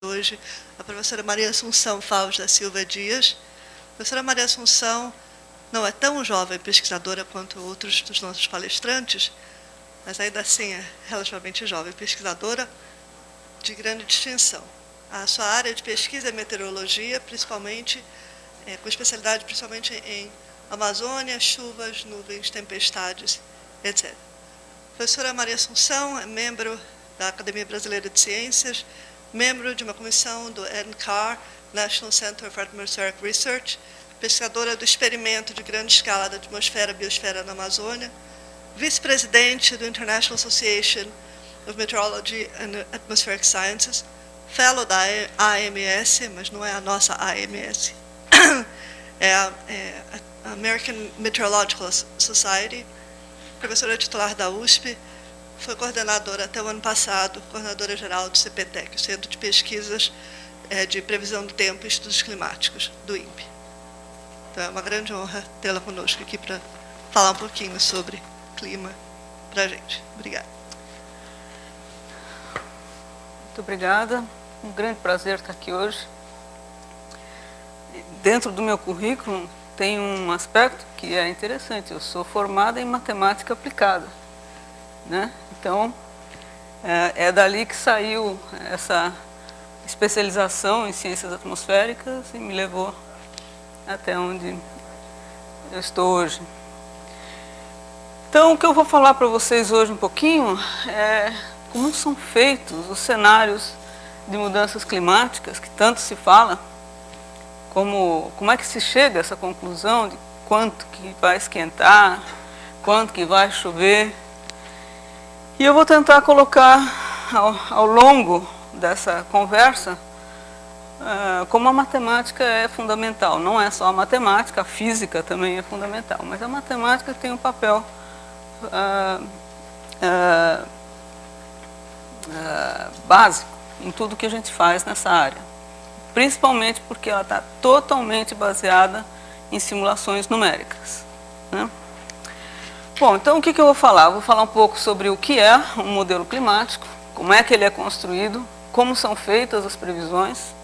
hoje a professora Maria Assunção Faus da Silva Dias. A professora Maria Assunção não é tão jovem pesquisadora quanto outros dos nossos palestrantes, mas ainda assim é relativamente jovem pesquisadora de grande distinção. A sua área de pesquisa é meteorologia, principalmente, com especialidade principalmente em Amazônia, chuvas, nuvens, tempestades, etc. A professora Maria Assunção é membro da Academia Brasileira de Ciências, membro de uma comissão do NCAR, National Center for Atmospheric Research, pesquisadora do experimento de grande escala da atmosfera e biosfera na Amazônia, vice-presidente do International Association of Meteorology and Atmospheric Sciences, fellow da AMS, mas não é a nossa AMS, é a American Meteorological Society, professora titular da USP, foi coordenadora até o ano passado, coordenadora geral do CPTEC, o Centro de Pesquisas de Previsão do Tempo e Estudos Climáticos, do INPE. Então é uma grande honra tê-la conosco aqui para falar um pouquinho sobre clima para a gente. Obrigada. Muito obrigada. Um grande prazer estar aqui hoje. Dentro do meu currículo tem um aspecto que é interessante. Eu sou formada em matemática aplicada, né? Então, é dali que saiu essa especialização em ciências atmosféricas e me levou até onde eu estou hoje. Então, o que eu vou falar para vocês hoje um pouquinho é como são feitos os cenários de mudanças climáticas, que tanto se fala, como é que se chega a essa conclusão de quanto que vai esquentar, quanto que vai chover. E eu vou tentar colocar ao longo dessa conversa como a matemática é fundamental. Não é só a matemática, a física também é fundamental, mas a matemática tem um papel básico em tudo que a gente faz nessa área, principalmente porque ela está totalmente baseada em simulações numéricas, né? Bom, então o que eu vou falar? Eu vou falar um pouco sobre o que é um modelo climático, como é que ele é construído, como são feitas as previsões,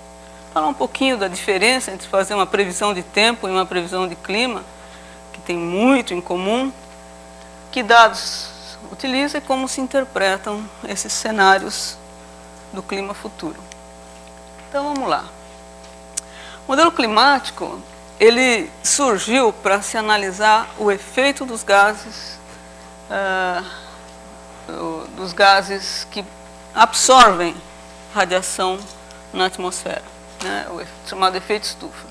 falar um pouquinho da diferença entre fazer uma previsão de tempo e uma previsão de clima, que tem muito em comum, que dados utiliza e como se interpretam esses cenários do clima futuro. Então vamos lá. O modelo climático, ele surgiu para se analisar o efeito dos gases que absorvem radiação na atmosfera, né? O chamado efeito estufa.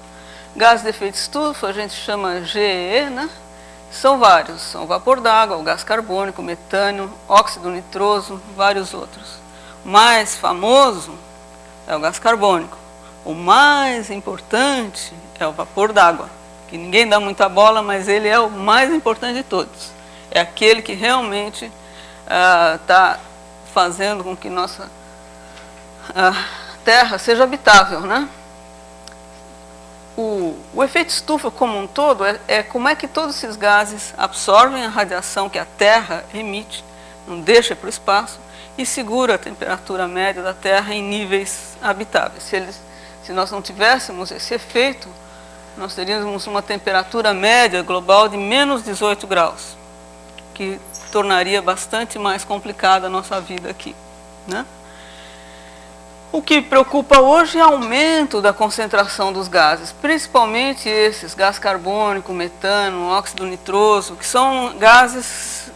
Gases de efeito estufa a gente chama GEE, né? São vários, são vapor d'água, o gás carbônico, metano, óxido nitroso, vários outros. O mais famoso é o gás carbônico. O mais importante é o vapor d'água, que ninguém dá muita bola, mas ele é o mais importante de todos. É aquele que realmente está fazendo com que nossa Terra seja habitável, né? O efeito estufa como um todo é como é que todos esses gases absorvem a radiação que a Terra emite, não deixa para o espaço, e segura a temperatura média da Terra em níveis habitáveis. Se nós não tivéssemos esse efeito, nós teríamos uma temperatura média global de menos 18 graus, que tornaria bastante mais complicada a nossa vida aqui, né? O que preocupa hoje é o aumento da concentração dos gases, principalmente esses, gás carbônico, metano, óxido nitroso, que são gases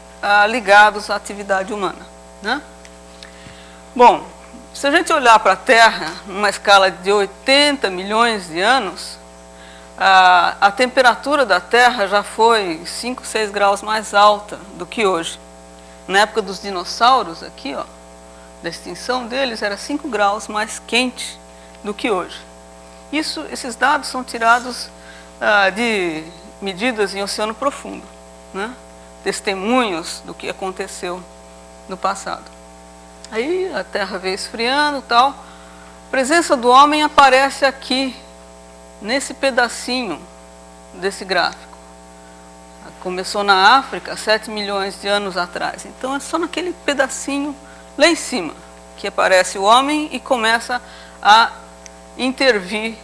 ligados à atividade humana, né? Bom, se a gente olhar para a Terra, numa escala de 80 milhões de anos, a temperatura da Terra já foi 5, 6 graus mais alta do que hoje. Na época dos dinossauros, aqui, ó, da extinção deles, era 5 graus mais quente do que hoje. Esses dados são tirados de medidas em oceano profundo, né? Testemunhos do que aconteceu no passado. Aí a Terra veio esfriando e tal. A presença do homem aparece aqui, nesse pedacinho desse gráfico. Começou na África 7 milhões de anos atrás. Então é só naquele pedacinho lá em cima que aparece o homem e começa a intervir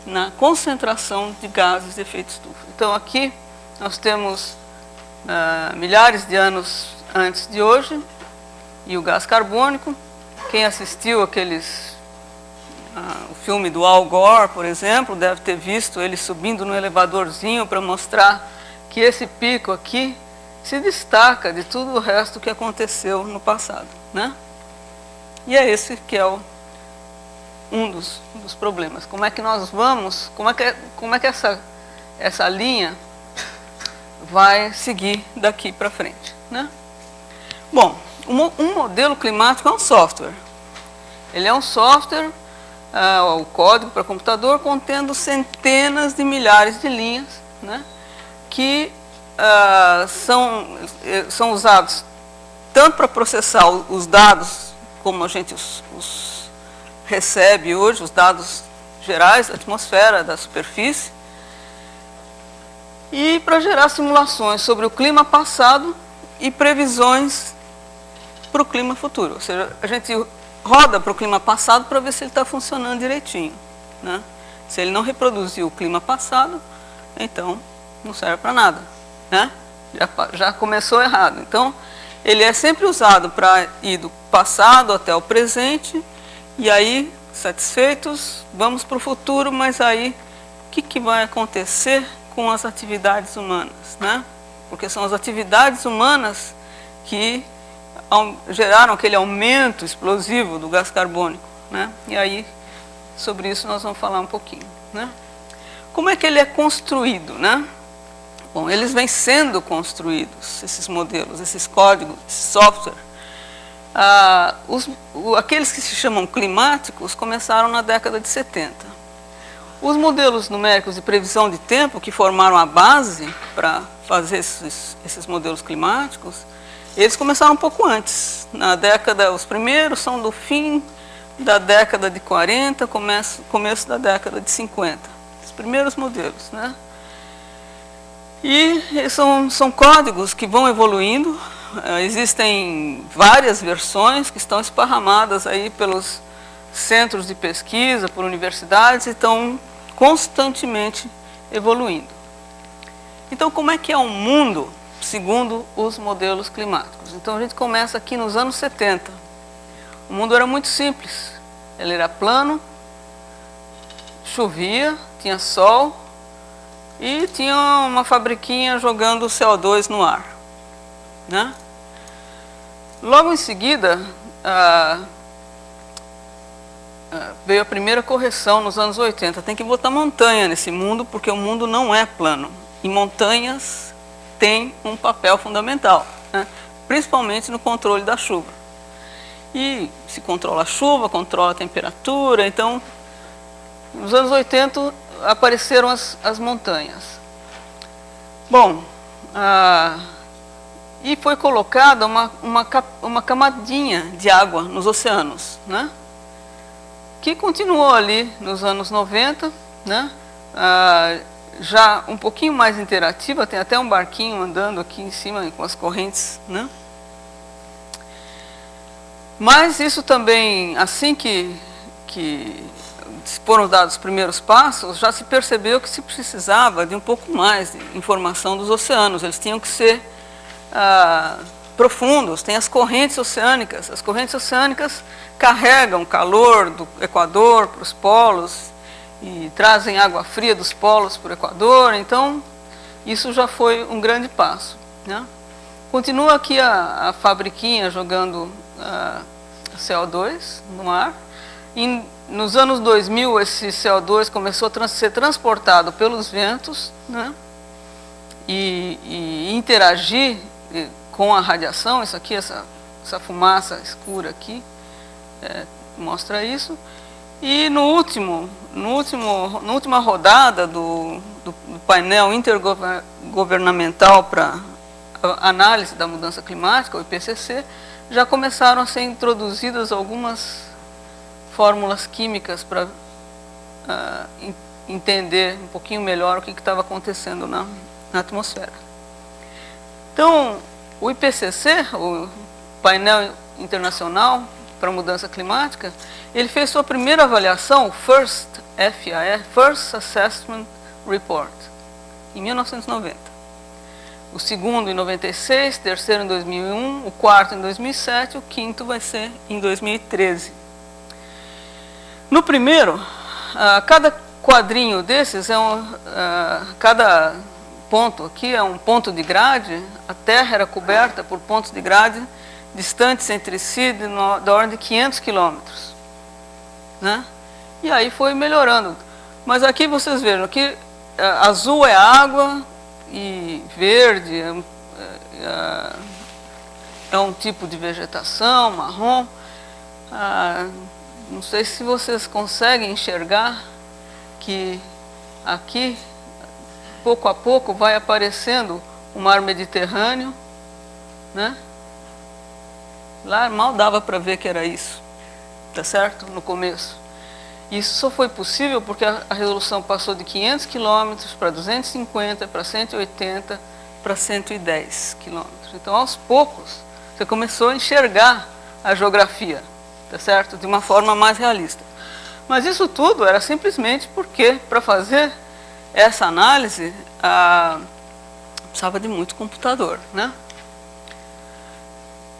na concentração de gases de efeito estufa. Então aqui nós temos milhares de anos antes de hoje, e o gás carbônico. Quem assistiu o filme do Al Gore, por exemplo, deve ter visto ele subindo no elevadorzinho para mostrar que esse pico aqui se destaca de tudo o resto que aconteceu no passado, né? E é esse que é um dos problemas. Como é que nós vamos, como é que essa linha vai seguir daqui para frente, né? Bom, um modelo climático é um software. Ele é um software, o código para computador, contendo centenas de milhares de linhas, né, que são usados tanto para processar os dados, como a gente os recebe hoje, os dados gerais da atmosfera, da superfície, e para gerar simulações sobre o clima passado e previsões para o clima futuro. Ou seja, a gente roda para o clima passado para ver se ele está funcionando direitinho, né? Se ele não reproduziu o clima passado, então não serve para nada, né? Já começou errado. Então, ele é sempre usado para ir do passado até o presente, e aí, satisfeitos, vamos para o futuro, mas aí, o que vai acontecer com as atividades humanas, né? Porque são as atividades humanas que geraram aquele aumento explosivo do gás carbônico, né? E aí, sobre isso nós vamos falar um pouquinho, né? Como é que ele é construído, né? Bom, eles vêm sendo construídos, esses modelos, esses códigos, esse software. Aqueles que se chamam climáticos começaram na década de 70. Os modelos numéricos de previsão de tempo, que formaram a base para fazer esses modelos climáticos, eles começaram um pouco antes. Os primeiros são do fim da década de 40, começo da década de 50. Os primeiros modelos, né? E são códigos que vão evoluindo. Existem várias versões que estão esparramadas aí pelos centros de pesquisa, por universidades, e estão constantemente evoluindo. Então, como é que é o mundo segundo os modelos climáticos? Então, a gente começa aqui nos anos 70. O mundo era muito simples. Ele era plano, chovia, tinha sol e tinha uma fabriquinha jogando CO2 no ar, né? Logo em seguida, veio a primeira correção nos anos 80. Tem que botar montanha nesse mundo, porque o mundo não é plano. E montanhas têm um papel fundamental, né? Principalmente no controle da chuva. E se controla a chuva, controla a temperatura. Então, nos anos 80 apareceram as montanhas. Bom, e foi colocada uma camadinha de água nos oceanos, né? Que continuou ali nos anos 90, né? Já um pouquinho mais interativa, tem até um barquinho andando aqui em cima com as correntes, né? Mas isso também, assim que foram dados os primeiros passos, já se percebeu que se precisava de um pouco mais de informação dos oceanos. Eles tinham que ser profundos. Tem as correntes oceânicas. As correntes oceânicas carregam calor do Equador para os polos e trazem água fria dos polos para o Equador. Então, isso já foi um grande passo, né? Continua aqui a fabriquinha jogando CO2 no ar. Nos anos 2000, esse CO2 começou a ser transportado pelos ventos, né? E interagir com a radiação. Isso aqui, essa fumaça escura aqui, mostra isso. E na última rodada do painel intergovernamental para análise da mudança climática, o IPCC, já começaram a ser introduzidas algumas fórmulas químicas para entender um pouquinho melhor o que estava acontecendo na atmosfera. Então, o IPCC, o painel internacional para a mudança climática, ele fez sua primeira avaliação, First Assessment Report, em 1990. O segundo em 96, terceiro em 2001, o quarto em 2007, o quinto vai ser em 2013. No primeiro, cada quadrinho desses cada ponto aqui é um ponto de grade. A Terra era coberta por pontos de grade distantes entre si da ordem de 500 quilômetros, né? E aí foi melhorando. Mas aqui vocês vejam que azul é água e verde é um tipo de vegetação, marrom. Não sei se vocês conseguem enxergar que aqui, pouco a pouco, vai aparecendo o mar Mediterrâneo, né? Lá mal dava para ver que era isso, tá certo? No começo. Isso só foi possível porque a resolução passou de 500 quilômetros para 250, para 180, para 110 quilômetros. Então, aos poucos, você começou a enxergar a geografia, tá certo? De uma forma mais realista. Mas isso tudo era simplesmente porque, para fazer essa análise, precisava de muito computador, né?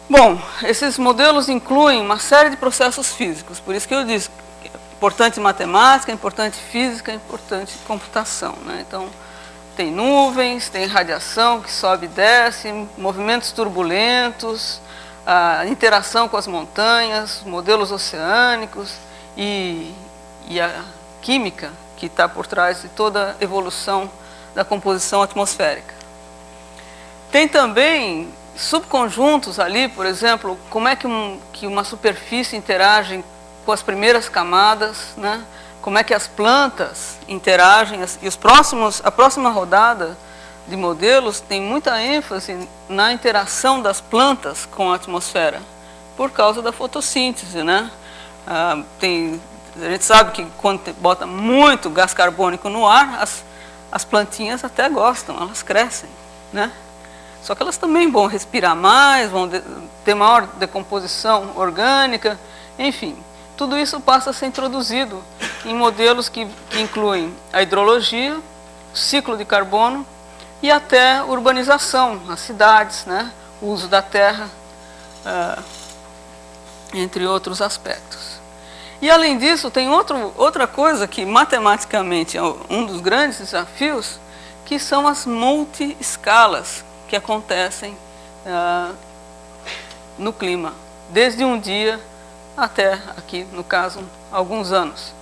Bom, esses modelos incluem uma série de processos físicos, por isso que eu disse que é importante matemática, é importante física, é importante computação, né? Então, tem nuvens, tem radiação que sobe e desce, movimentos turbulentos, a interação com as montanhas, modelos oceânicos e a química que está por trás de toda a evolução da composição atmosférica. Tem também subconjuntos ali, por exemplo, como é que uma superfície interage com as primeiras camadas, né? Como é que as plantas interagem, e a próxima rodada de modelos tem muita ênfase na interação das plantas com a atmosfera, por causa da fotossíntese, né? A gente sabe que quando bota muito gás carbônico no ar, as plantinhas até gostam, elas crescem, né? Só que elas também vão respirar mais, vão ter maior decomposição orgânica, enfim. Tudo isso passa a ser introduzido em modelos que incluem a hidrologia, o ciclo de carbono e até urbanização, as cidades, né? O uso da terra, entre outros aspectos. E além disso, tem outra coisa que matematicamente é um dos grandes desafios, que são as multi-escalas que acontecem no clima, desde um dia até, aqui no caso, alguns anos.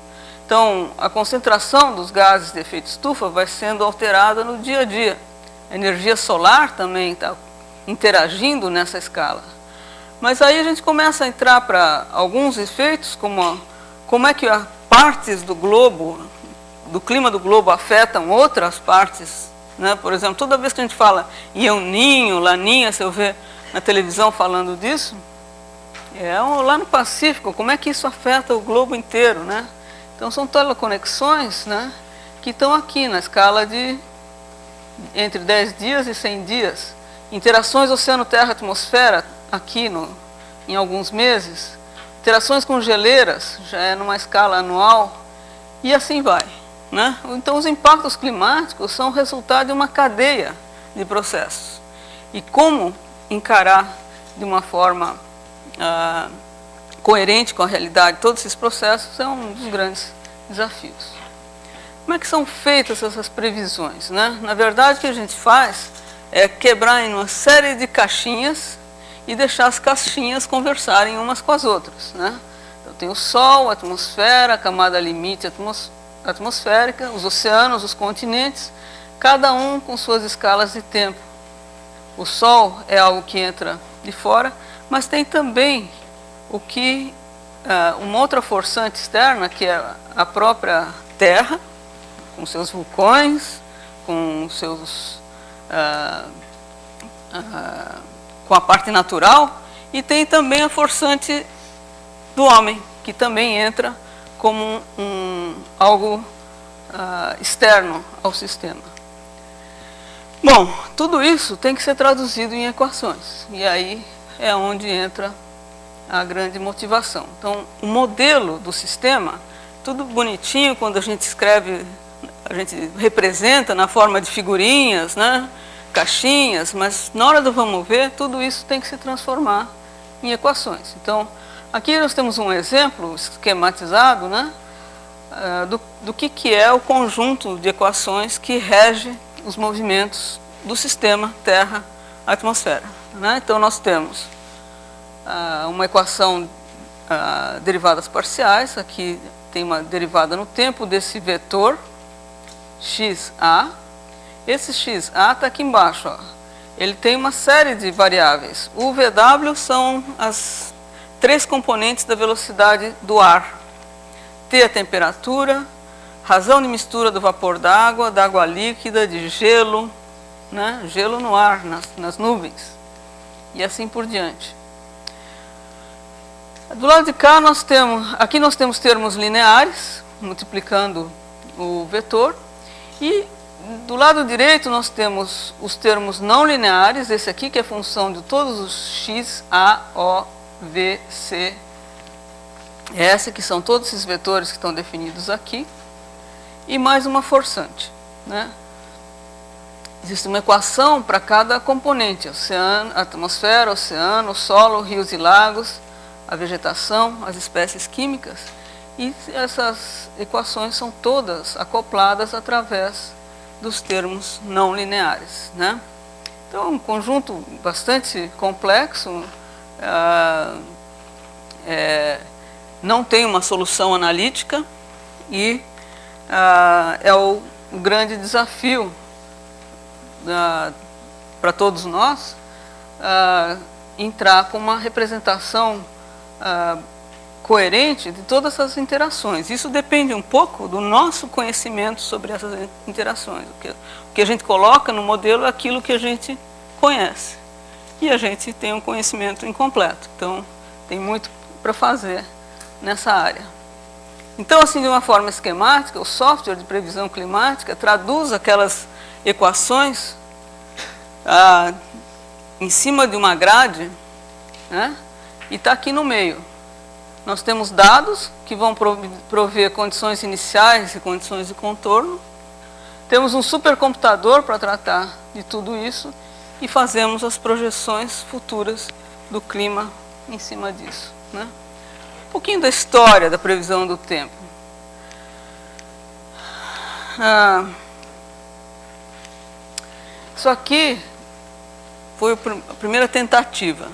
Então, a concentração dos gases de efeito estufa vai sendo alterada no dia a dia. A energia solar também está interagindo nessa escala. Mas aí a gente começa a entrar para alguns efeitos, como é que as partes do globo, do clima do globo, afetam outras partes, né? Por exemplo, toda vez que a gente fala em El Niño, Laninha, se eu ver na televisão falando disso, lá no Pacífico, como é que isso afeta o globo inteiro, né? Então são teleconexões, né, que estão aqui na escala de entre 10 dias e 100 dias. Interações oceano-terra-atmosfera aqui em alguns meses. Interações com geleiras, já é numa escala anual, e assim vai, né? Então os impactos climáticos são resultado de uma cadeia de processos. E como encarar de uma forma coerente com a realidade todos esses processos é um dos grandes desafios. Como é que são feitas essas previsões, né? Na verdade, o que a gente faz é quebrar em uma série de caixinhas e deixar as caixinhas conversarem umas com as outras, né? Então tem o Sol, a atmosfera, a camada limite atmosférica, os oceanos, os continentes, cada um com suas escalas de tempo. O Sol é algo que entra de fora, mas tem também uma outra forçante externa, que é a própria Terra, com seus vulcões, com a parte natural, e tem também a forçante do homem, que também entra como algo externo ao sistema. Bom, tudo isso tem que ser traduzido em equações, e aí é onde entra a grande motivação. Então, o modelo do sistema, tudo bonitinho quando a gente escreve, a gente representa na forma de figurinhas, né, caixinhas, mas na hora do vamos ver, tudo isso tem que se transformar em equações. Então, aqui nós temos um exemplo esquematizado, né, do que é o conjunto de equações que rege os movimentos do sistema Terra-atmosfera, né? Então, nós temos uma equação, derivadas parciais. Aqui tem uma derivada no tempo desse vetor xa. Esse xa está aqui embaixo, ó. Ele tem uma série de variáveis. O VW são as 3 componentes da velocidade do ar. T, a temperatura, razão de mistura do vapor d'água, da água líquida, de gelo, né? Gelo no ar, nas nuvens, e assim por diante. Do lado de cá aqui nós temos termos lineares, multiplicando o vetor, e do lado direito nós temos os termos não lineares, esse aqui que é função de todos os x, a, o, v, c, s, que são todos esses vetores que estão definidos aqui, e mais uma forçante, né? Existe uma equação para cada componente: oceano, atmosfera, oceano, solo, rios e lagos, a vegetação, as espécies químicas, e essas equações são todas acopladas através dos termos não lineares, né? Então, é um conjunto bastante complexo, não tem uma solução analítica, e é o grande desafio para todos nós entrar com uma representação coerente de todas essas interações. Isso depende um pouco do nosso conhecimento sobre essas interações. O que a gente coloca no modelo é aquilo que a gente conhece, e a gente tem um conhecimento incompleto. Então, tem muito para fazer nessa área. Então, assim, de uma forma esquemática, o software de previsão climática traduz aquelas equações em cima de uma grade, né? E está aqui no meio. Nós temos dados que vão prover condições iniciais e condições de contorno. Temos um supercomputador para tratar de tudo isso, e fazemos as projeções futuras do clima em cima disso, né? Um pouquinho da história da previsão do tempo. Isso aqui foi a primeira tentativa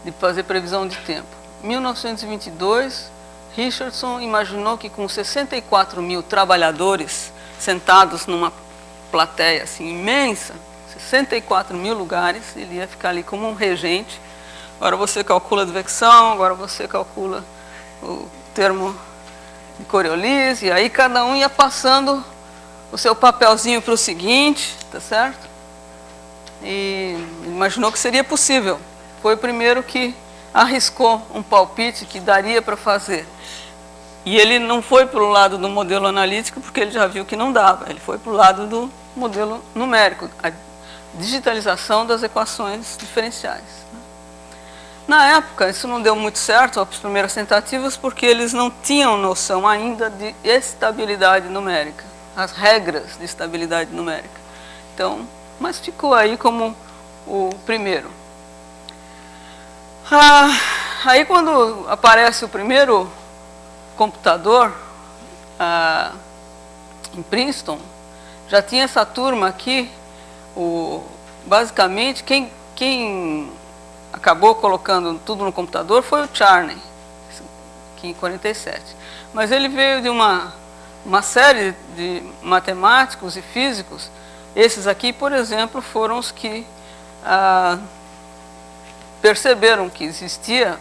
de fazer previsão de tempo. Em 1922, Richardson imaginou que com 64 mil trabalhadores sentados numa plateia assim imensa, 64 mil lugares, ele ia ficar ali como um regente. Agora você calcula a advecção, agora você calcula o termo de Coriolis, e aí cada um ia passando o seu papelzinho para o seguinte, tá certo? E imaginou que seria possível. Foi o primeiro que arriscou um palpite que daria para fazer. E ele não foi para o lado do modelo analítico, porque ele já viu que não dava. Ele foi para o lado do modelo numérico, a digitalização das equações diferenciais. Na época, isso não deu muito certo, as primeiras tentativas, porque eles não tinham noção ainda de estabilidade numérica, as regras de estabilidade numérica. Então, mas ficou aí como o primeiro. Aí quando aparece o primeiro computador em Princeton, já tinha essa turma aqui, basicamente quem acabou colocando tudo no computador foi o Charney, aqui em 47. Mas ele veio de uma série de matemáticos e físicos. Esses aqui, por exemplo, foram os que perceberam que existia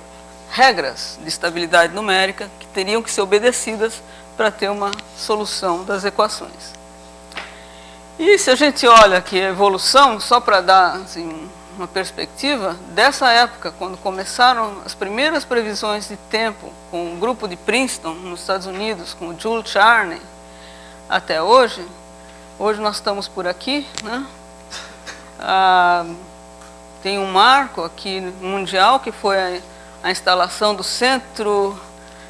regras de estabilidade numérica que teriam que ser obedecidas para ter uma solução das equações. E se a gente olha aqui a evolução, só para dar assim, uma perspectiva, dessa época, quando começaram as primeiras previsões de tempo com o grupo de Princeton, nos Estados Unidos, com o Jules Charney, até hoje nós estamos por aqui, né? Tem um marco aqui mundial, que foi a instalação do Centro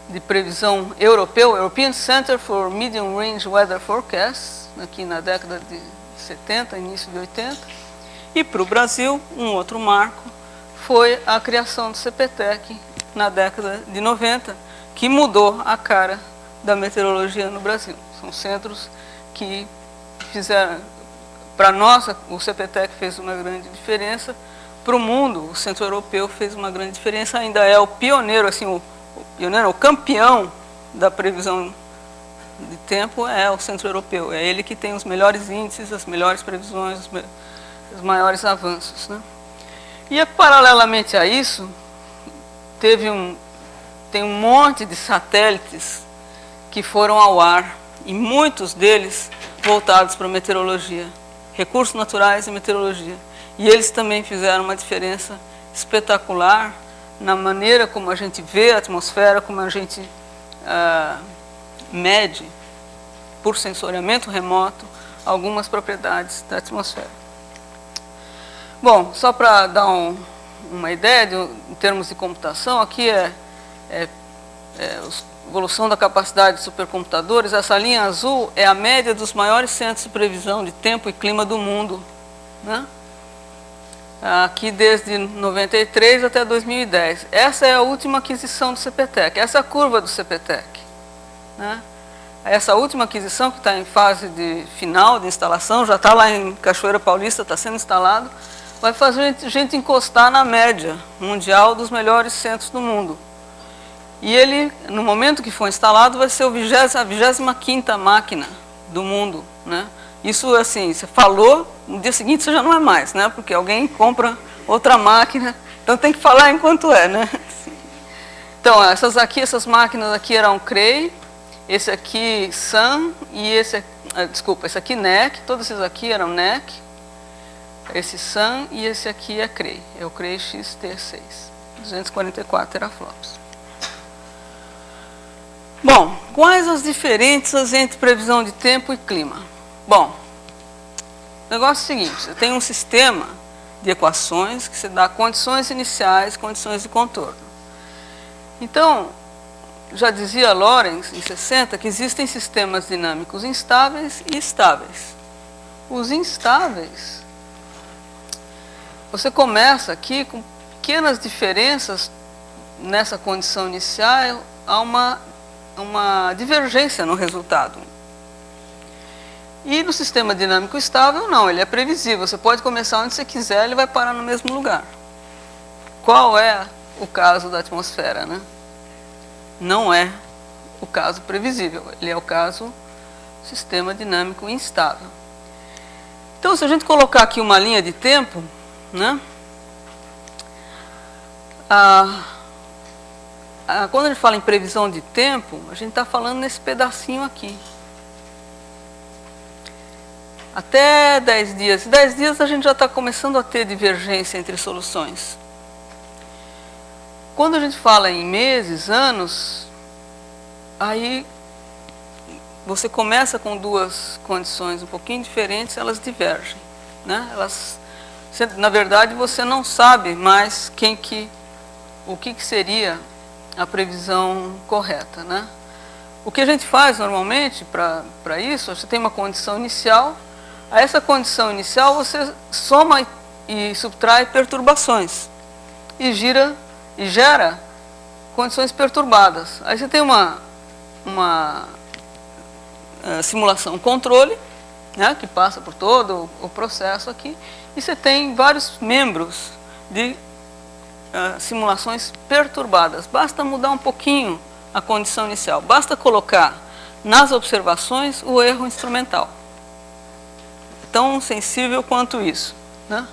de Previsão Europeu, European Center for Medium Range Weather Forecasts, aqui na década de 70, início de 80. E para o Brasil, um outro marco foi a criação do CPTEC na década de 90, que mudou a cara da meteorologia no Brasil. São centros que fizeram, para nós, o CPTEC fez uma grande diferença, para o mundo, o Centro Europeu fez uma grande diferença, ainda é o pioneiro, assim, o campeão da previsão de tempo é o Centro Europeu, é ele que tem os melhores índices, as melhores previsões, os maiores avanços, né? E paralelamente a isso, tem um monte de satélites que foram ao ar, e muitos deles voltados para a meteorologia, recursos naturais e meteorologia. E eles também fizeram uma diferença espetacular na maneira como a gente vê a atmosfera, como a gente mede, por sensoriamento remoto, algumas propriedades da atmosfera. Bom, só para dar uma ideia em termos de computação, aqui é a evolução da capacidade de supercomputadores. Essa linha azul é a média dos maiores centros de previsão de tempo e clima do mundo, né? Aqui desde 93 até 2010. Essa é a última aquisição do CPTEC, essa é a curva do CPTEC, né? Essa última aquisição, que está em fase de final de instalação, já está lá em Cachoeira Paulista, está sendo instalado, vai fazer a gente encostar na média mundial dos melhores centros do mundo. E ele, no momento que for instalado, vai ser a 25ª máquina do mundo, né? Isso, assim, você falou, no dia seguinte você já não é mais, né? Porque alguém compra outra máquina, então tem que falar enquanto é, né? Então, essas máquinas aqui eram CREI, esse aqui SUN e esse aqui NEC, todos esses aqui eram NEC, esse SUN e esse aqui é CREI, é o CREI XT6, 244 teraflops. Bom, quais as diferenças entre previsão de tempo e clima? Bom, o negócio é o seguinte, você tem um sistema de equações que você dá condições iniciais, condições de contorno. Então, já dizia Lorenz, em 60, que existem sistemas dinâmicos instáveis e estáveis. Os instáveis, você começa aqui com pequenas diferenças nessa condição inicial, há uma divergência no resultado. E no sistema dinâmico estável, não, ele é previsível. Você pode começar onde você quiser, ele vai parar no mesmo lugar. Qual é o caso da atmosfera, né? Não é o caso previsível, ele é o caso sistema dinâmico instável. Então, se a gente colocar aqui uma linha de tempo, né? Quando a gente fala em previsão de tempo, a gente está falando nesse pedacinho aqui. Até 10 dias. 10 dias a gente já está começando a ter divergência entre soluções. Quando a gente fala em meses, anos, aí você começa com duas condições um pouquinho diferentes, elas divergem, né? Na verdade, você não sabe mais o que seria a previsão correta, né? O que a gente faz normalmente para isso, você tem uma condição inicial. A essa condição inicial você soma e subtrai perturbações e gera condições perturbadas. Aí você tem uma simulação controle, né, que passa por todo o processo aqui, e você tem vários membros de simulações perturbadas. Basta mudar um pouquinho a condição inicial, basta colocar nas observações o erro instrumental. Tão sensível quanto isso, né?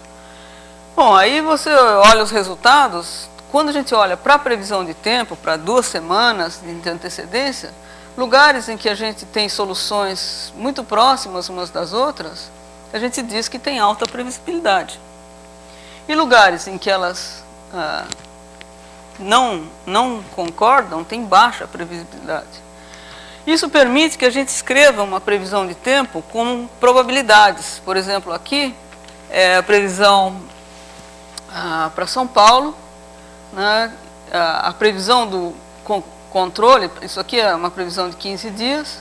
Bom, aí você olha os resultados. Quando a gente olha para a previsão de tempo, para 2 semanas de antecedência, lugares em que a gente tem soluções muito próximas umas das outras, a gente diz que tem alta previsibilidade. E lugares em que elas não concordam, tem baixa previsibilidade. Isso permite que a gente escreva uma previsão de tempo com probabilidades. Por exemplo, aqui é a previsão para São Paulo, né, a previsão do controle, isso aqui é uma previsão de 15 dias,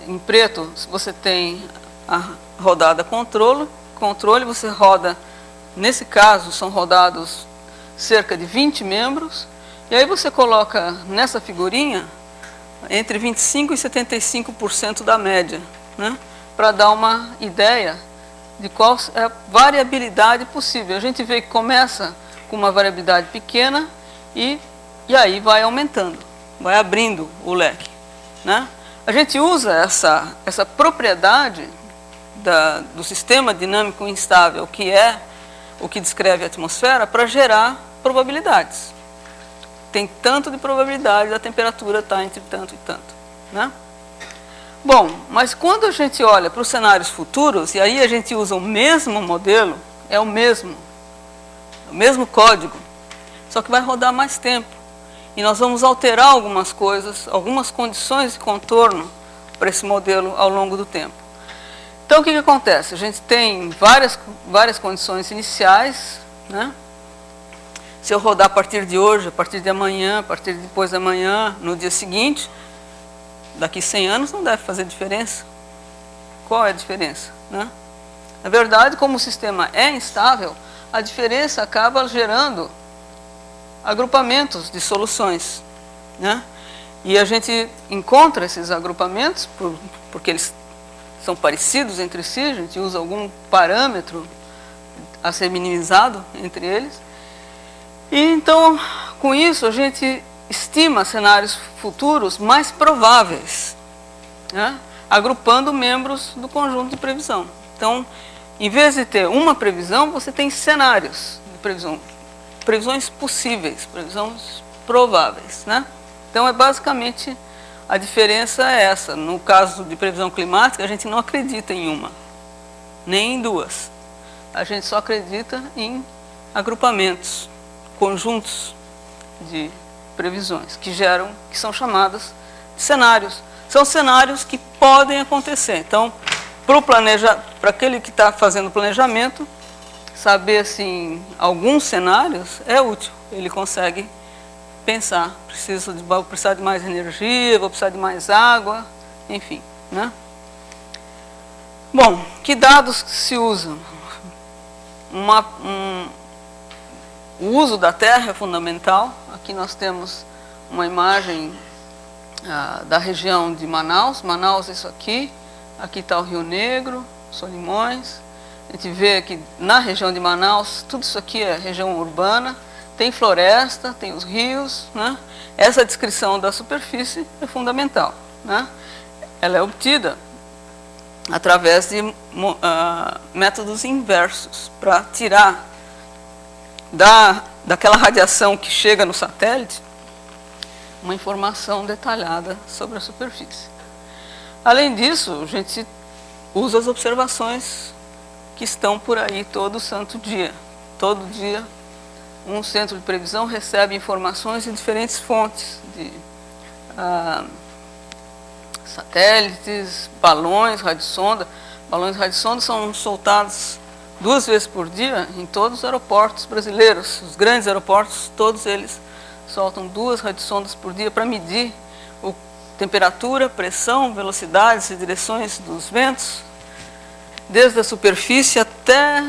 em preto você tem a rodada controle, você roda, nesse caso são rodados cerca de 20 membros, e aí você coloca nessa figurinha entre 25% e 75% da média, né, para dar uma ideia de qual é a variabilidade possível. A gente vê que começa com uma variabilidade pequena e aí vai aumentando, vai abrindo o leque, né? A gente usa essa propriedade do sistema dinâmico instável, que é o que descreve a atmosfera, para gerar probabilidades. Tem tanto de probabilidade da temperatura estar entre tanto e tanto, né? Bom, mas quando a gente olha para os cenários futuros, e aí a gente usa o mesmo modelo, é o mesmo código, só que vai rodar mais tempo. E nós vamos alterar algumas coisas, algumas condições de contorno para esse modelo ao longo do tempo. Então, o que acontece? A gente tem várias condições iniciais, né? Se eu rodar a partir de hoje, a partir de amanhã, a partir de depois de amanhã, no dia seguinte, daqui 100 anos não deve fazer diferença. Qual é a diferença, né? Na verdade, como o sistema é instável, a diferença acaba gerando agrupamentos de soluções, né? E a gente encontra esses agrupamentos porque eles são parecidos entre si, a gente usa algum parâmetro a ser minimizado entre eles. E então, com isso, a gente estima cenários futuros mais prováveis, né, agrupando membros do conjunto de previsão. Então, em vez de ter uma previsão, você tem cenários de previsão, previsões possíveis, previsões prováveis, né? Então, basicamente, a diferença é essa. No caso de previsão climática, a gente não acredita em uma, nem em duas. A gente só acredita em agrupamentos, conjuntos de previsões que são chamadas de cenários. São cenários que podem acontecer. Então, para aquele que está fazendo planejamento, saber assim, alguns cenários é útil. Ele consegue pensar, vou precisar de mais energia, vou precisar de mais água, enfim, né? Bom, que dados se usam? O uso da Terra é fundamental. Aqui nós temos uma imagem da região de Manaus. Manaus é isso aqui. Aqui está o Rio Negro, Solimões. A gente vê que na região de Manaus, tudo isso aqui é região urbana. Tem floresta, tem os rios, né? Essa descrição da superfície é fundamental, né? Ela é obtida através de métodos inversos para tirar daquela radiação que chega no satélite uma informação detalhada sobre a superfície. Além disso, a gente usa as observações que estão por aí todo santo dia. Todo dia, um centro de previsão recebe informações de diferentes fontes, de satélites, balões, radiosonda. Balões de radiosonda são soltados 2 vezes por dia em todos os aeroportos brasileiros. Os grandes aeroportos, todos eles soltam 2 radiosondas por dia para medir temperatura, pressão, velocidades e direções dos ventos, desde a superfície até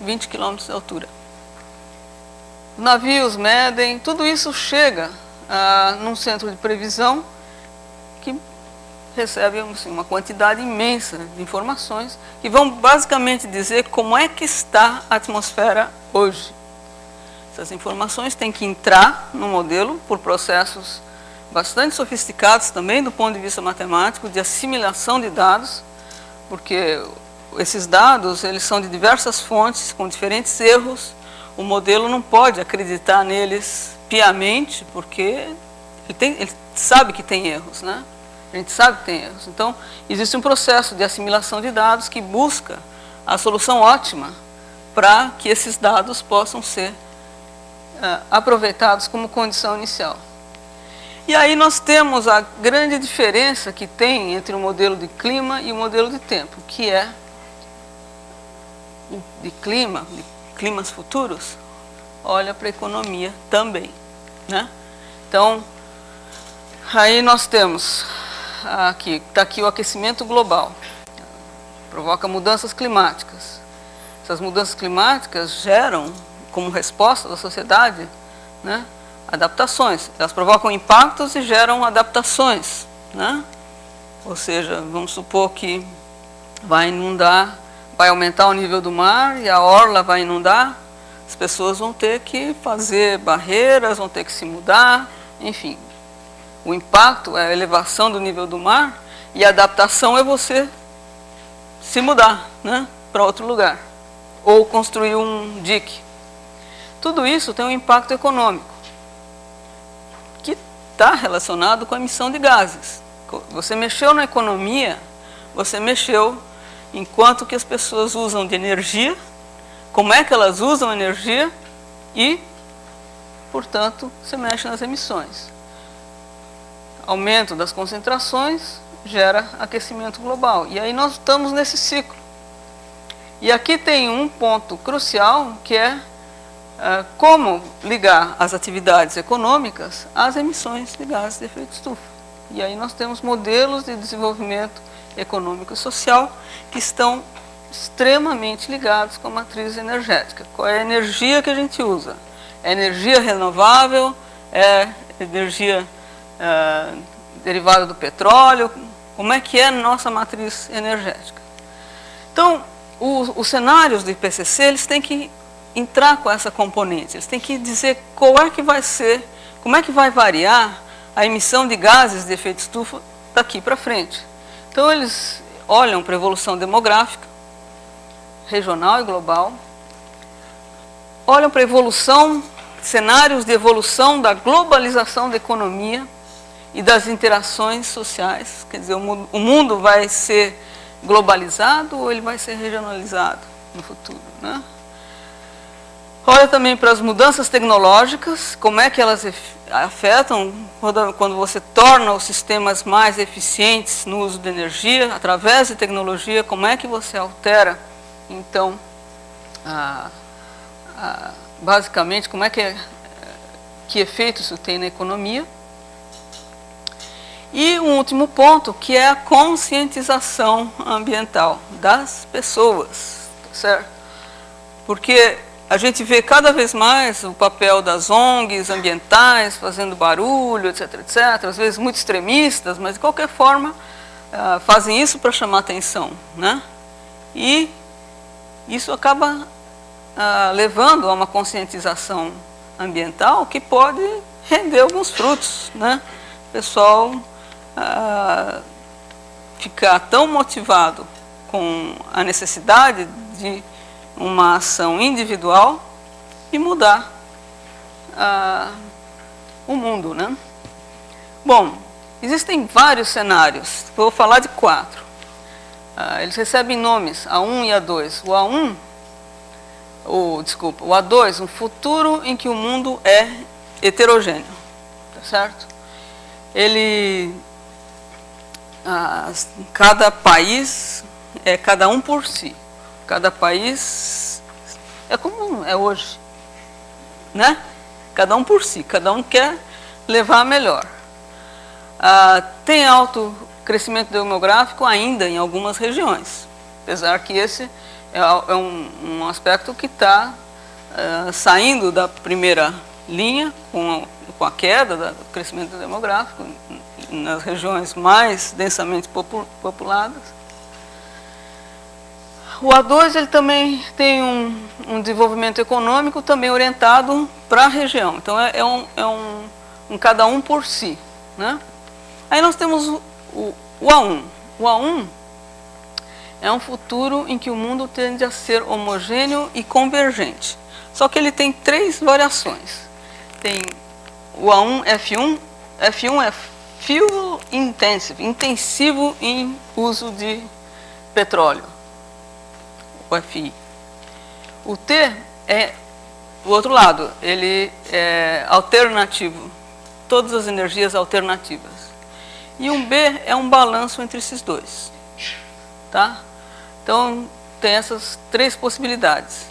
20 km de altura. Navios medem, tudo isso chega num centro de previsão que recebe assim, uma quantidade imensa de informações que vão basicamente dizer como é que está a atmosfera hoje. Essas informações têm que entrar no modelo por processos bastante sofisticados também do ponto de vista matemático, de assimilação de dados, porque esses dados eles são de diversas fontes, com diferentes erros. O modelo não pode acreditar neles piamente, porque ele sabe que tem erros, né? A gente sabe que tem erros. Então, existe um processo de assimilação de dados que busca a solução ótima para que esses dados possam ser aproveitados como condição inicial. E aí nós temos a grande diferença que tem entre o modelo de clima e o modelo de tempo, que é de climas futuros. olha para a economia também, né? Então, aí nós temos aqui, está aqui o aquecimento global, provoca mudanças climáticas. Essas mudanças climáticas geram, como resposta da sociedade, né, adaptações. Elas provocam impactos e geram adaptações, né? Ou seja, vamos supor que vai inundar, vai aumentar o nível do mar e a orla vai inundar, as pessoas vão ter que fazer barreiras, vão ter que se mudar, enfim. O impacto é a elevação do nível do mar e a adaptação é você se mudar, né, para outro lugar ou construir um dique. Tudo isso tem um impacto econômico que está relacionado com a emissão de gases. Você mexeu na economia, você mexeu em quanto que as pessoas usam de energia, como é que elas usam energia e, portanto, você mexe nas emissões. Aumento das concentrações gera aquecimento global. E aí nós estamos nesse ciclo. E aqui tem um ponto crucial que é como ligar as atividades econômicas às emissões de gases de efeito estufa. E aí nós temos modelos de desenvolvimento econômico e social que estão extremamente ligados com a matriz energética. Qual é a energia que a gente usa? É energia renovável? É energia derivada do petróleo? Como é que é a nossa matriz energética? Então, os cenários do IPCC, eles têm que entrar com essa componente, eles têm que dizer qual é que vai ser, como é que vai variar a emissão de gases de efeito estufa daqui para frente. Então, eles olham para a evolução demográfica, regional e global, olham para a evolução, cenários de evolução da globalização da economia e das interações sociais. Quer dizer, o mundo vai ser globalizado ou ele vai ser regionalizado no futuro, né? Olha também para as mudanças tecnológicas, como é que elas afetam quando você torna os sistemas mais eficientes no uso de energia, através de tecnologia, como é que você altera, então, basicamente, como é que efeito isso tem na economia. E um último ponto, que é a conscientização ambiental das pessoas, certo? Porque a gente vê cada vez mais o papel das ONGs ambientais, fazendo barulho, etc, etc. Às vezes muito extremistas, mas de qualquer forma fazem isso para chamar atenção, né? E isso acaba levando a uma conscientização ambiental que pode render alguns frutos, né? O pessoal ficar tão motivado com a necessidade de uma ação individual e mudar o mundo, né? Bom, existem vários cenários, vou falar de 4. Eles recebem nomes, A1 e A2. O A1, o A2, um futuro em que o mundo é heterogêneo, tá certo? Cada país é cada um por si. Cada país é como é hoje, né? Cada um por si, cada um quer levar a melhor. Tem alto crescimento demográfico ainda em algumas regiões, apesar que esse é um aspecto que está saindo da primeira linha com a queda do crescimento demográfico nas regiões mais densamente populadas. O A2 ele também tem um desenvolvimento econômico também orientado para a região. Então é um cada um por si, né? Aí nós temos o A1. O A1 é um futuro em que o mundo tende a ser homogêneo e convergente. Só que ele tem 3 variações. Tem o A1 F1. F1 é Fuel Intensive, intensivo em uso de petróleo. O FI. O T é o outro lado, ele é alternativo, todas as energias alternativas. E um B é um balanço entre esses dois, tá? Então, tem essas 3 possibilidades.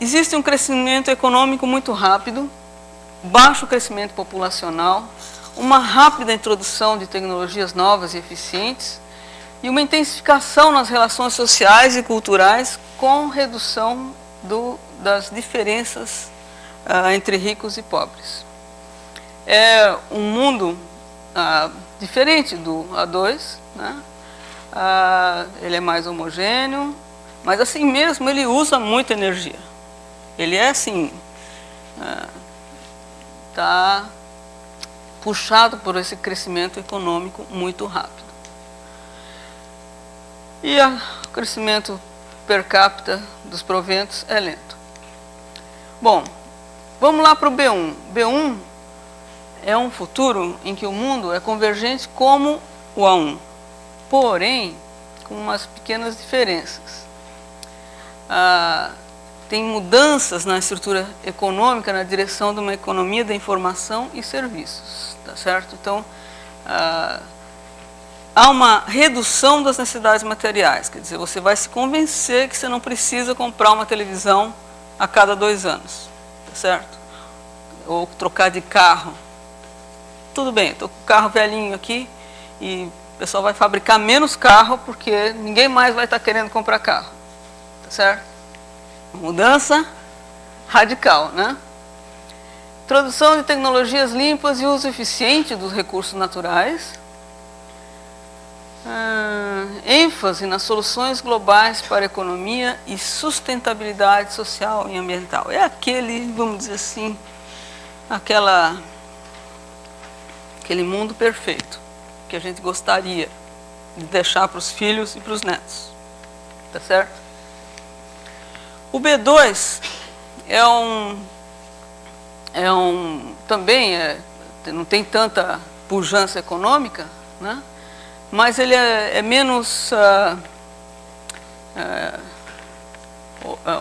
existe um crescimento econômico muito rápido, baixo crescimento populacional, uma rápida introdução de tecnologias novas e eficientes e uma intensificação nas relações sociais e culturais com redução das diferenças entre ricos e pobres. É um mundo diferente do A2, né? Ele é mais homogêneo, mas assim mesmo ele usa muita energia. Ele é assim, está puxado por esse crescimento econômico muito rápido. E o crescimento per capita dos proventos é lento. Bom, vamos lá para o B1. B1 é um futuro em que o mundo é convergente como o A1, porém com umas pequenas diferenças. Tem mudanças na estrutura econômica na direção de uma economia da informação e serviços, tá certo? Então, há uma redução das necessidades materiais, quer dizer, você vai se convencer que você não precisa comprar uma televisão a cada 2 anos, tá certo? Ou trocar de carro. Tudo bem, estou com o carro velhinho aqui e o pessoal vai fabricar menos carro porque ninguém mais vai estar querendo comprar carro, tá certo? Mudança radical, né? Introdução de tecnologias limpas e uso eficiente dos recursos naturais. ênfase nas soluções globais para a economia e sustentabilidade social e ambiental. É aquele, vamos dizer assim, aquele mundo perfeito que a gente gostaria de deixar para os filhos e para os netos. Tá certo? O B2 também não tem tanta pujança econômica, né? Mas ele é menos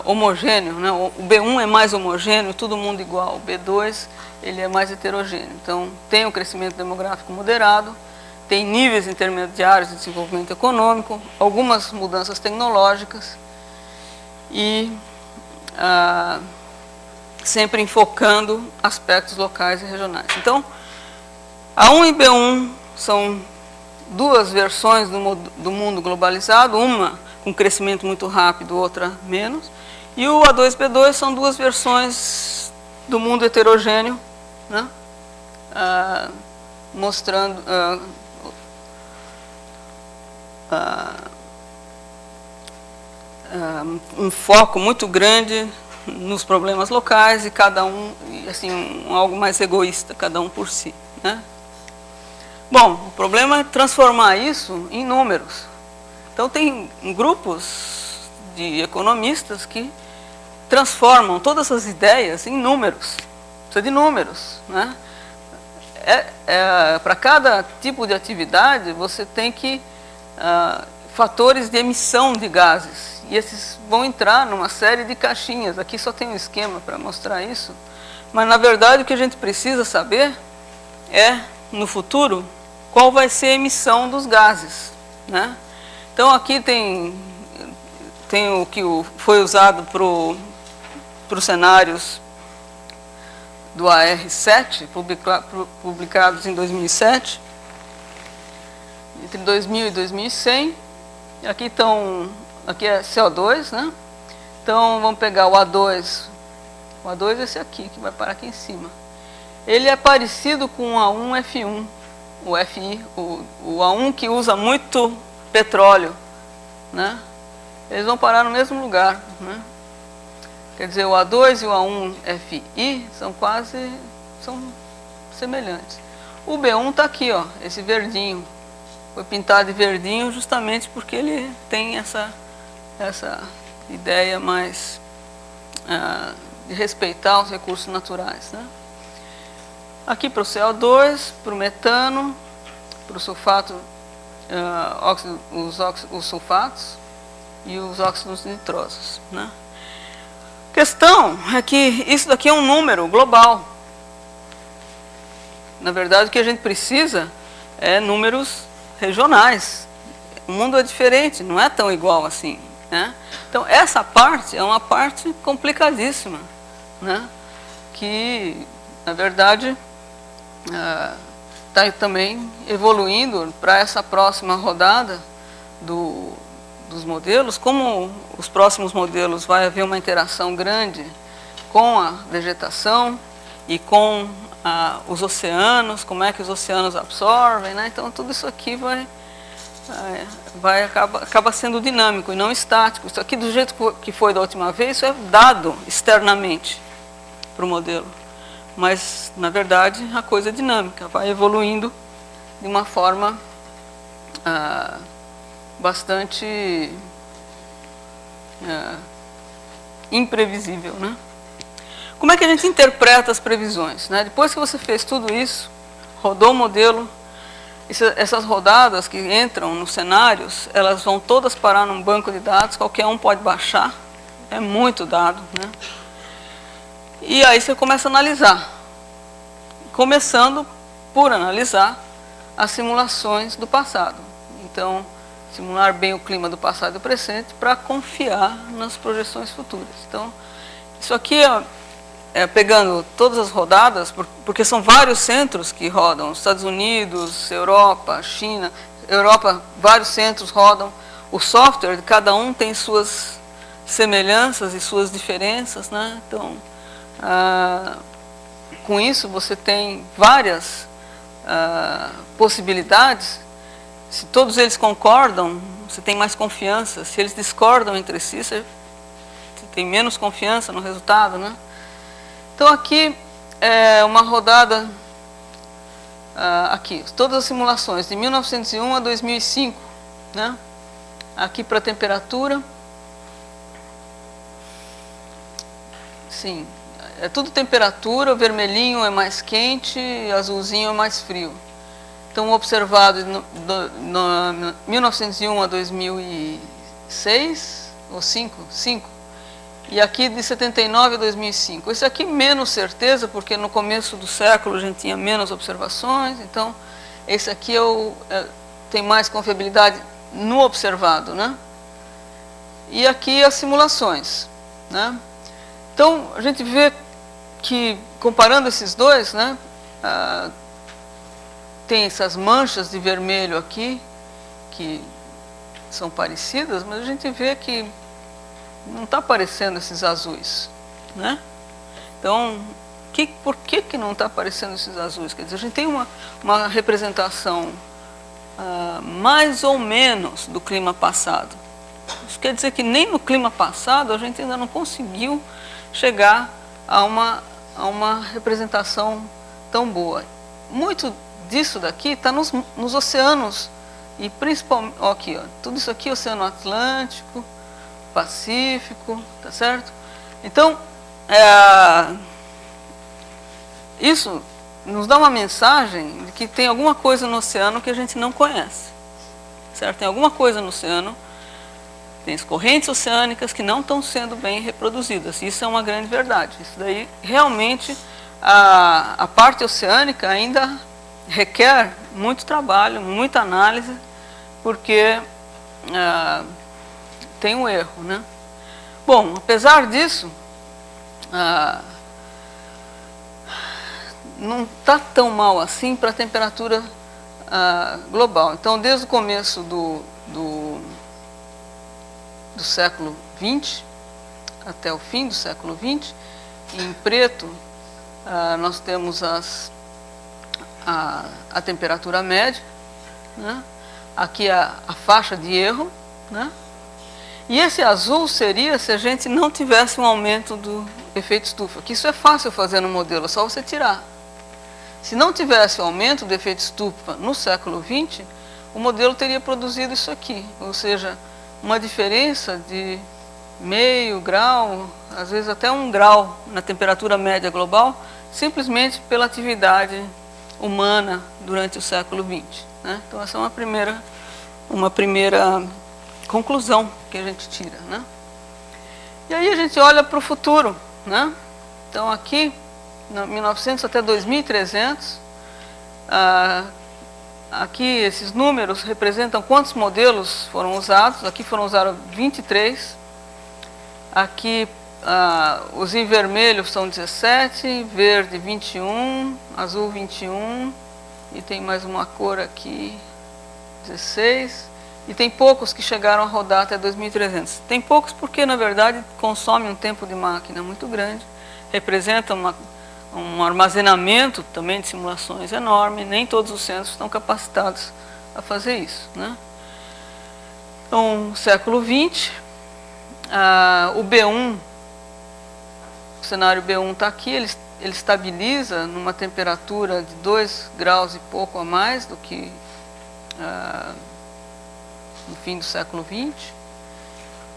homogêneo, né? O B1 é mais homogêneo, todo mundo igual. O B2 ele é mais heterogêneo. Então, tem um crescimento demográfico moderado, tem níveis intermediários de desenvolvimento econômico, algumas mudanças tecnológicas e sempre enfocando aspectos locais e regionais. Então, A1 e B1 são duas versões do mundo globalizado, uma com crescimento muito rápido, outra menos. E o A2 e B2 são duas versões do mundo heterogêneo, né? Mostrando um foco muito grande nos problemas locais e cada um, assim, algo mais egoísta, cada um por si, né? Bom, o problema é transformar isso em números. Então, tem grupos de economistas que transformam todas essas ideias em números. Precisa de números, né? Para cada tipo de atividade, você tem que fatores de emissão de gases. E esses vão entrar numa série de caixinhas. Aqui só tem um esquema para mostrar isso. Mas, na verdade, o que a gente precisa saber é, no futuro, qual vai ser a emissão dos gases, né? Então, aqui tem o que foi usado para os cenários do AR7, publicados em 2007, entre 2000 e 2100. Aqui é CO2, né? Então, vamos pegar o A2. O A2 é esse aqui, que vai parar aqui em cima. Ele é parecido com o A1F1. O FI, o A1 que usa muito petróleo, né? Eles vão parar no mesmo lugar, né? Quer dizer, o A2 e o A1FI são semelhantes. O B1 está aqui, ó, esse verdinho. Foi pintado de verdinho justamente porque ele tem essa ideia mais de respeitar os recursos naturais, né? Aqui para o CO2, para o metano, para o sulfato, os sulfatos e os óxidos nitrosos, né? A questão é que isso daqui é um número global. Na verdade, o que a gente precisa é números regionais. O mundo é diferente, não é tão igual assim. né? Então, essa parte é uma parte complicadíssima, né? Que, na verdade, está também evoluindo para essa próxima rodada dos modelos. Como os próximos modelos vai haver uma interação grande com a vegetação e com os oceanos, como é que os oceanos absorvem, né? Então, tudo isso aqui acaba sendo dinâmico e não estático. Isso aqui, do jeito que foi da última vez, isso é dado externamente para o modelo. Mas, na verdade, a coisa é dinâmica, vai evoluindo de uma forma bastante imprevisível, né? Como é que a gente interpreta as previsões, né? Depois que você fez tudo isso, rodou o modelo, essas rodadas que entram nos cenários, elas vão todas parar num banco de dados, qualquer um pode baixar, é muito dado, né? E aí você começa a analisar, começando por analisar as simulações do passado. Então, simular bem o clima do passado e do presente para confiar nas projeções futuras. Então, isso aqui pegando todas as rodadas, porque são vários centros que rodam, Estados Unidos, Europa, China, vários centros rodam. O software de cada um tem suas semelhanças e suas diferenças, né? Então, com isso você tem várias possibilidades. Se todos eles concordam, você tem mais confiança. Se eles discordam entre si, você tem menos confiança no resultado, né? Então, aqui é uma rodada, aqui, todas as simulações, de 1901 a 2005, né? Aqui para a temperatura, sim, é tudo temperatura, o vermelhinho é mais quente, azulzinho é mais frio. Então, observado no 1901 a 2006, ou 5, e aqui de 79 a 2005. Esse aqui menos certeza, porque no começo do século a gente tinha menos observações, então esse aqui tem mais confiabilidade no observado, né? E aqui as simulações, né? Então, a gente vê que, comparando esses dois, né, tem essas manchas de vermelho aqui, que são parecidas, mas a gente vê que não está aparecendo esses azuis, né? Então, por que não está aparecendo esses azuis? Quer dizer, a gente tem uma representação mais ou menos do clima passado. Isso quer dizer que nem no clima passado a gente ainda não conseguiu chegar a uma representação tão boa. Muito disso daqui está nos oceanos, e principalmente, aqui, tudo isso aqui, Oceano Atlântico, Pacífico, tá certo? Então, isso nos dá uma mensagem de que tem alguma coisa no oceano que a gente não conhece, certo? Tem alguma coisa no oceano, tem as correntes oceânicas que não estão sendo bem reproduzidas. Isso é uma grande verdade. Isso daí, realmente, a parte oceânica ainda requer muito trabalho, muita análise, porque tem um erro, né? Bom, apesar disso, não está tão mal assim para a temperatura global. Então, desde o começo do século XX até o fim do século XX, em preto nós temos a temperatura média, né? Aqui a faixa de erro, né? E esse azul seria se a gente não tivesse um aumento do efeito estufa, que isso é fácil fazer no modelo, é só você tirar. Se não tivesse o aumento do efeito estufa no século XX, o modelo teria produzido isso aqui, ou seja, uma diferença de meio grau, às vezes até 1 grau na temperatura média global, simplesmente pela atividade humana durante o século XX, né? Então, essa é uma primeira conclusão que a gente tira, né? E aí a gente olha para o futuro, né? Então, aqui, em 1900 até 2300, aqui esses números representam quantos modelos foram usados. Aqui foram usados 23. Aqui os em vermelho são 17, verde 21, azul 21, e tem mais uma cor aqui, 16, e tem poucos que chegaram a rodar até 2300. Tem poucos porque, na verdade, consome um tempo de máquina muito grande, representa um armazenamento também de simulações enorme, nem todos os centros estão capacitados a fazer isso, né? Então, século XX, o B1, o cenário B1 está aqui, ele estabiliza numa temperatura de 2 graus e pouco a mais do que no fim do século XX.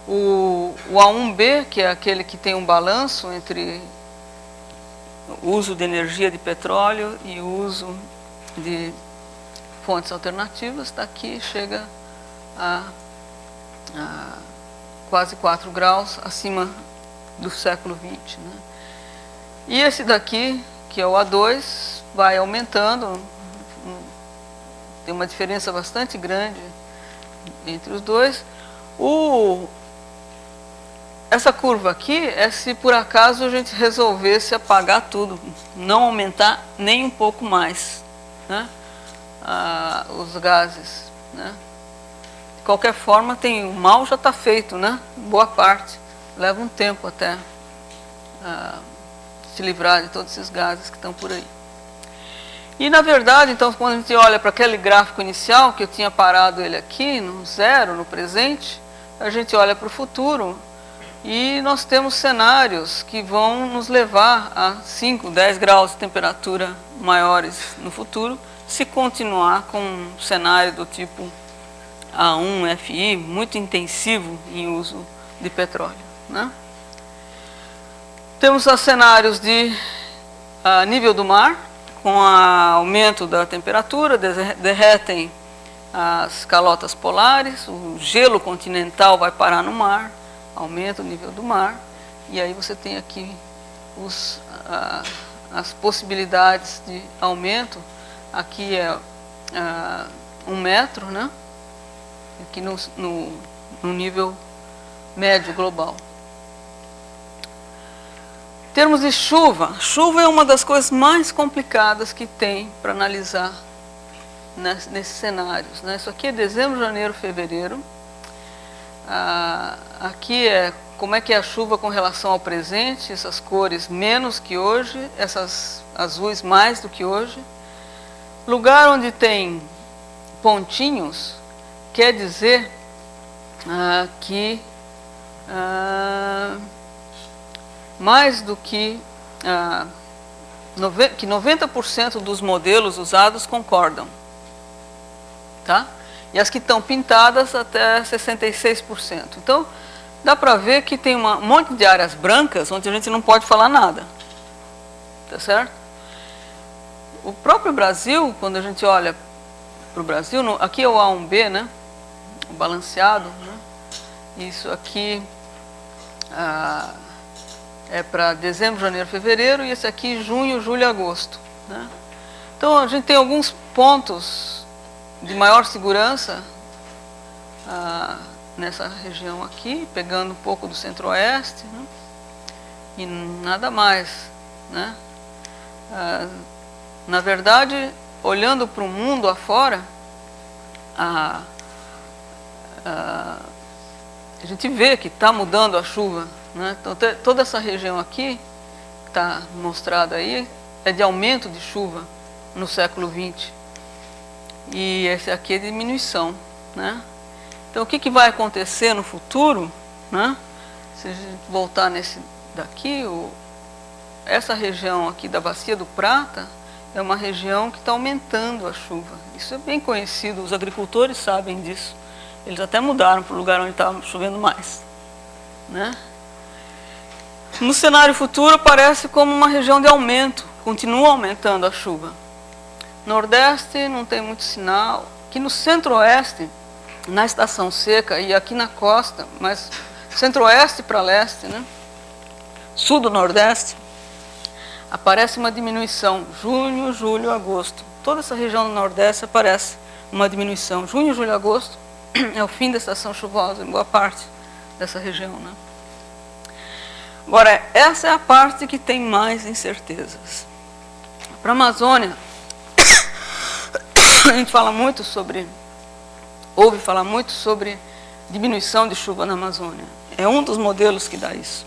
O A1B, que é aquele que tem um balanço entre o uso de energia de petróleo e o uso de fontes alternativas, está aqui, chega a quase 4 graus acima do século XX, né? E esse daqui, que é o A2, vai aumentando, tem uma diferença bastante grande entre os dois. Essa curva aqui é se por acaso a gente resolvesse apagar tudo, não aumentar nem um pouco mais, né, os gases, né? De qualquer forma, o mal já está feito, né? Boa parte. Leva um tempo até se livrar de todos esses gases que estão por aí. E, na verdade, então, quando a gente olha para aquele gráfico inicial, que eu tinha parado ele aqui, no zero, no presente, a gente olha para o futuro e nós temos cenários que vão nos levar a 5, 10 graus de temperatura maiores no futuro, se continuar com um cenário do tipo A1, FI, muito intensivo em uso de petróleo, né? Temos cenários de nível do mar, com o aumento da temperatura, derretem as calotas polares, o gelo continental vai parar no mar, aumenta o nível do mar, e aí você tem aqui as possibilidades de aumento. Aqui é 1 metro, né? Aqui no nível médio global. Em termos de chuva, chuva é uma das coisas mais complicadas que tem para analisar nesses cenários, né? Isso aqui é dezembro, janeiro, fevereiro. Aqui é como é que é a chuva com relação ao presente, essas cores menos que hoje, essas azuis mais do que hoje. Lugar onde tem pontinhos quer dizer que mais do que 90% dos modelos usados concordam, tá? E as que estão pintadas até 66%. Então, dá para ver que tem um monte de áreas brancas onde a gente não pode falar nada, tá certo? O próprio Brasil, quando a gente olha para o Brasil, aqui é o A1B, né? O balanceado, né? Isso aqui é para dezembro, janeiro, fevereiro, e esse aqui junho, julho e agosto, né? Então a gente tem alguns pontos de maior segurança nessa região aqui, pegando um pouco do centro-oeste, né? E nada mais, né? Na verdade, olhando para o mundo afora, a gente vê que está mudando a chuva, né? Então, toda essa região aqui, que está mostrada aí, é de aumento de chuva no século XX. E esse aqui é diminuição, né? Então, o que vai acontecer no futuro, né? Se a gente voltar nesse daqui, essa região aqui da Bacia do Prata é uma região que está aumentando a chuva. Isso é bem conhecido, os agricultores sabem disso. Eles até mudaram para o lugar onde estava chovendo mais, né? No cenário futuro parece como uma região de aumento, continua aumentando a chuva. Nordeste não tem muito sinal. Aqui no centro-oeste, na estação seca e aqui na costa, mas centro-oeste para leste, né? Sul do Nordeste, aparece uma diminuição. Junho, julho, agosto. Toda essa região do Nordeste aparece uma diminuição. Junho, julho e agosto é o fim da estação chuvosa em boa parte dessa região, né? Agora, essa é a parte que tem mais incertezas. Para a Amazônia, a gente fala muito sobre, ouve falar muito sobre diminuição de chuva na Amazônia. É um dos modelos que dá isso.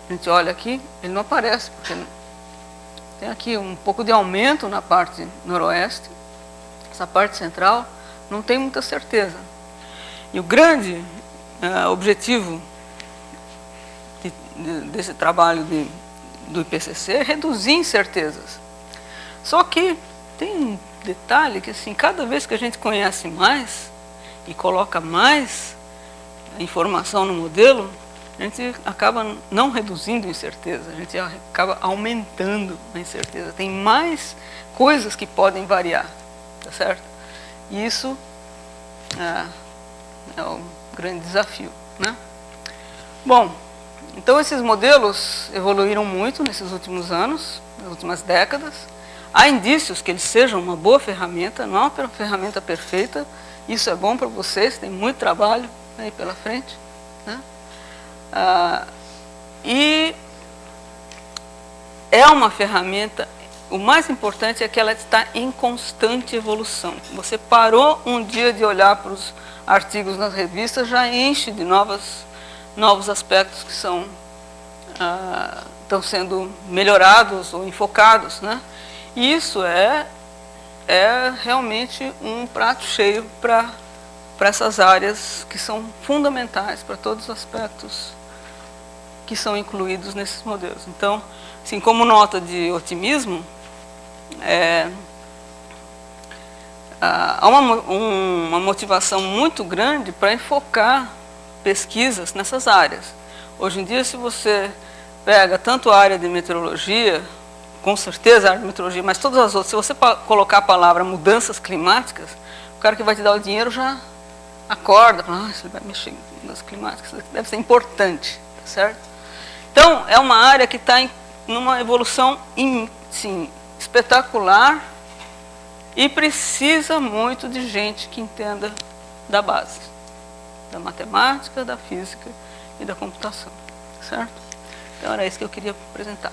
A gente olha aqui, ele não aparece, porque tem aqui um pouco de aumento na parte noroeste, essa parte central não tem muita certeza. E o grande objetivo desse trabalho do IPCC é reduzir incertezas. Só que tem um detalhe que, assim, cada vez que a gente conhece mais e coloca mais informação no modelo, a gente acaba não reduzindo a incerteza, a gente acaba aumentando a incerteza. Tem mais coisas que podem variar, tá certo? E isso é um grande desafio, né? Bom, então esses modelos evoluíram muito nesses últimos anos, nas últimas décadas. Há indícios que eles sejam uma boa ferramenta, não é uma ferramenta perfeita. Isso é bom para vocês, tem muito trabalho aí pela frente, né? E é uma ferramenta, o mais importante é que ela está em constante evolução. Você parou um dia de olhar para os artigos nas revistas, já enche de novos aspectos que estão sendo melhorados ou enfocados, né? E isso é realmente um prato cheio para essas áreas que são fundamentais para todos os aspectos que são incluídos nesses modelos. Então, assim, como nota de otimismo, há uma motivação muito grande para enfocar pesquisas nessas áreas. Hoje em dia, se você pega tanto a área de meteorologia, com certeza a área de meteorologia, mas todas as outras, se você colocar a palavra mudanças climáticas, o cara que vai te dar o dinheiro já acorda, fala, você vai mexer em mudanças climáticas, isso deve ser importante, tá certo? Então, é uma área que está numa evolução sim, espetacular e precisa muito de gente que entenda da base, da matemática, da física e da computação, certo? Então, era isso que eu queria apresentar.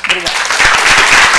Obrigada.